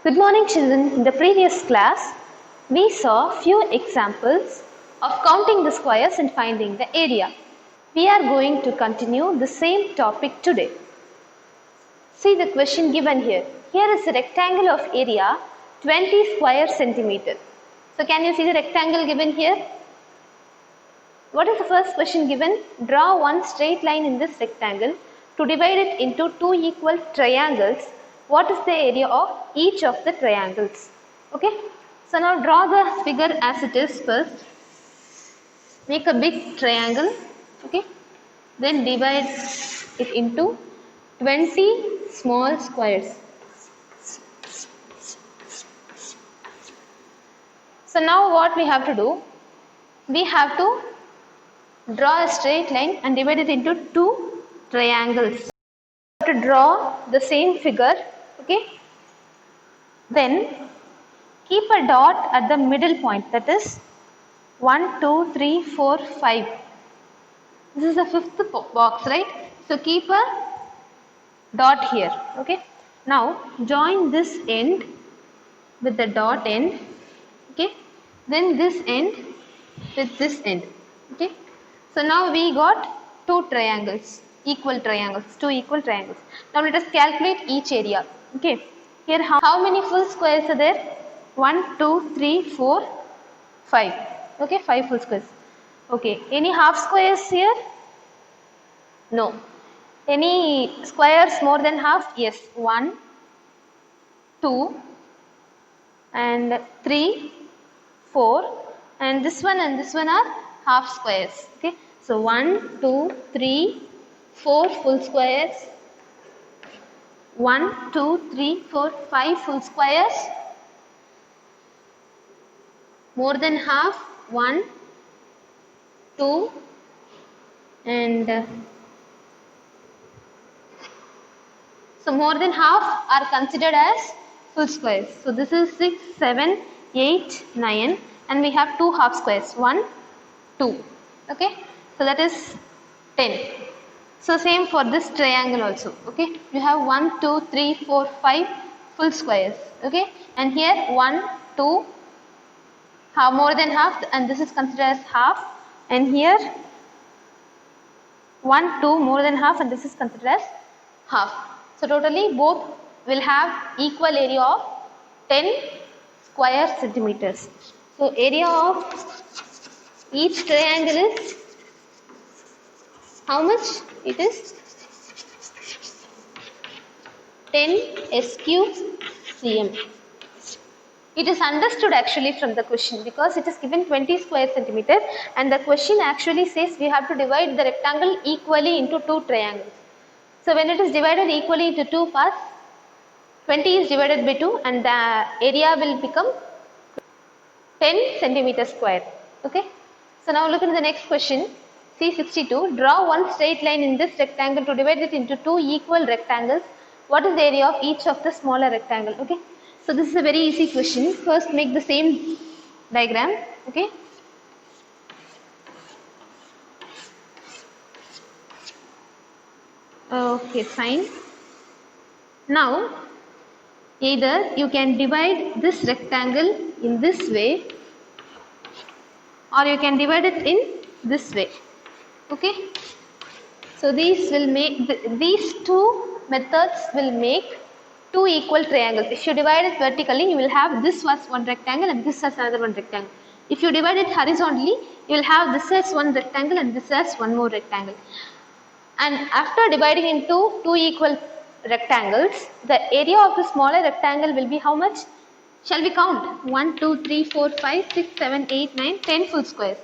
Good morning children. In the previous class, we saw few examples of counting the squares and finding the area. We are going to continue the same topic today. See the question given here. Here is a rectangle of area 20 square centimeter. So can you see the rectangle given here? What is the first question given? Draw one straight line in this rectangle to divide it into two equal triangles. What is the area of each of the triangles? Okay. So now draw the figure as it is first. Make a big triangle. Okay. Then divide it into 20 small squares. So now what we have to do? We have to draw a straight line and divide it into two triangles. To draw the same figure, okay, then keep a dot at the middle point, that is 1 2 3 4 5. This is the fifth box, right? So keep a dot here. Okay, now join this end with the dot end, okay, then this end with this end. Okay, so now we got two triangles, two equal triangles. Now let us calculate each area. Okay, here how many full squares are there? 1 2 3 4 5. Okay, 5 full squares. Okay, any half squares here? No. Any squares more than half? Yes, 1 2 and 3 4, and this one are half squares. Okay, so 1 2 3 4 full squares, 1 2 3 4 5 full squares, more than half 1 2 and so more than half are considered as full squares. So this is 6 7 8 9, and we have two half squares, 1 2. Okay, so that is 10. So same for this triangle also. Okay, you have 1 2 3 4 5 full squares. Okay, and here 1 2 more than half, and this is considered as half, and here 1 2 more than half, and this is considered as half. So totally both will have equal area of 10 square centimeters. So area of each triangle is how much? It is 10 SQCM. It is understood actually from the question, because it is given 20 square centimeter, and the question actually says we have to divide the rectangle equally into two triangles. So when it is divided equally into two parts, 20 is divided by 2, and the area will become 10 centimeter square. Okay. So now look at the next question. C62. Draw one straight line in this rectangle to divide it into two equal rectangles. What is the area of each of the smaller rectangle? Okay. So this is a very easy question. First make the same diagram. Okay. Okay, fine. Now either you can divide this rectangle in this way, or you can divide it in this way. Okay, so these two methods will make two equal triangles. If you divide it vertically, you will have this as one rectangle and this as another one rectangle. If you divide it horizontally, you will have this as one rectangle and this as one more rectangle. And after dividing into two equal rectangles, the area of the smaller rectangle will be how much? Shall we count? 1 2 3 4 5 6 7 8 9 10 full squares.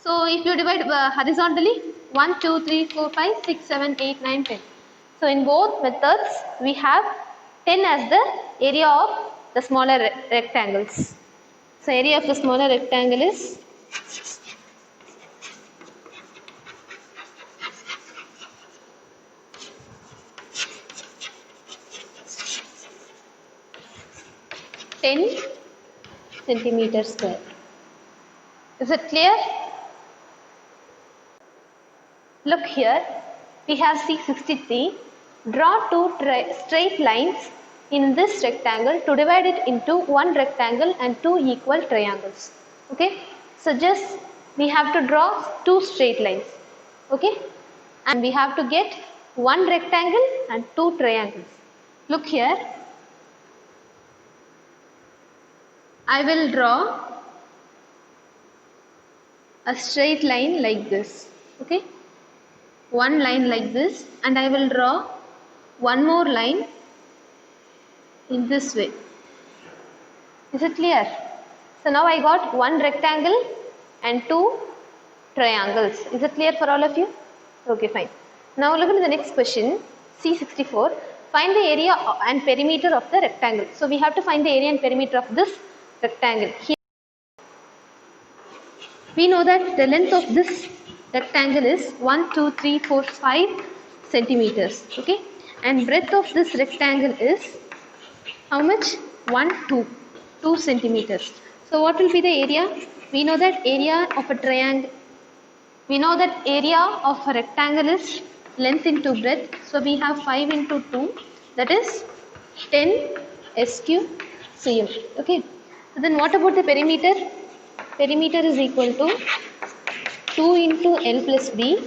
So if you divide horizontally, 1 2 3 4 5 6 7 8 9 10. So in both methods we have 10 as the area of the smaller rectangles. So area of the smaller rectangle is 10 centimeter square. Is it clear? Look here, we have C63. Draw two straight lines in this rectangle to divide it into one rectangle and two equal triangles. Okay, so just we have to draw two straight lines. Okay, and we have to get one rectangle and two triangles. Look here, I will draw a straight line like this. Okay, one line like this, and I will draw one more line in this way. Is it clear? So now I got one rectangle and two triangles. Is it clear for all of you? Okay, fine. Now look at the next question, C64. Find the area and perimeter of the rectangle. So we have to find the area and perimeter of this rectangle. Here we know that the length of this rectangle is 1, 2, 3, 4, 5 centimeters. Okay, and breadth of this rectangle is how much? 1, 2 centimeters. So what will be the area? We know that area of a triangle. We know that area of a rectangle is length into breadth. So we have 5 into 2, that is 10 SQcm. Okay. So then what about the perimeter? Perimeter is equal to 2 into L plus B.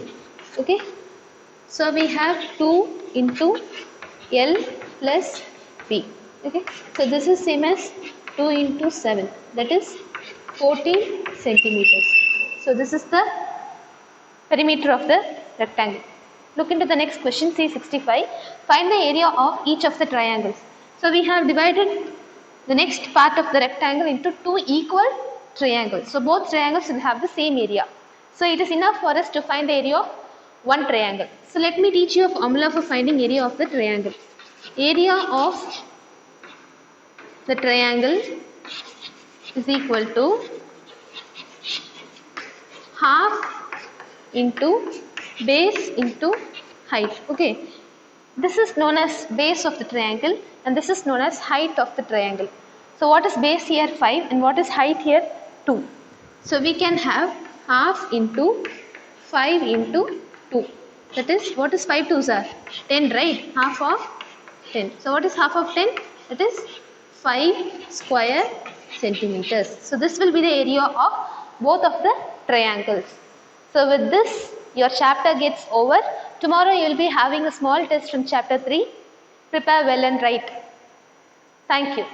Okay. So we have 2 into L plus B. Okay. So this is same as 2 into 7, that is 14 centimeters. So this is the perimeter of the rectangle. Look into the next question, C65. Find the area of each of the triangles. So we have divided the next part of the rectangle into two equal triangles. So both triangles will have the same area. So it is enough for us to find the area of one triangle. So let me teach you a formula for finding area of the triangle. Area of the triangle is equal to half into base into height. Okay, this is known as base of the triangle and this is known as height of the triangle. So what is base here? 5, and what is height here? 2. So we can have half into 5 into 2. That is, what is 5 2s are? 10, right? Half of 10. So what is half of 10? That is 5 square centimeters. So this will be the area of both of the triangles. So with this, your chapter gets over. Tomorrow you will be having a small test from chapter 3. Prepare well and write. Thank you.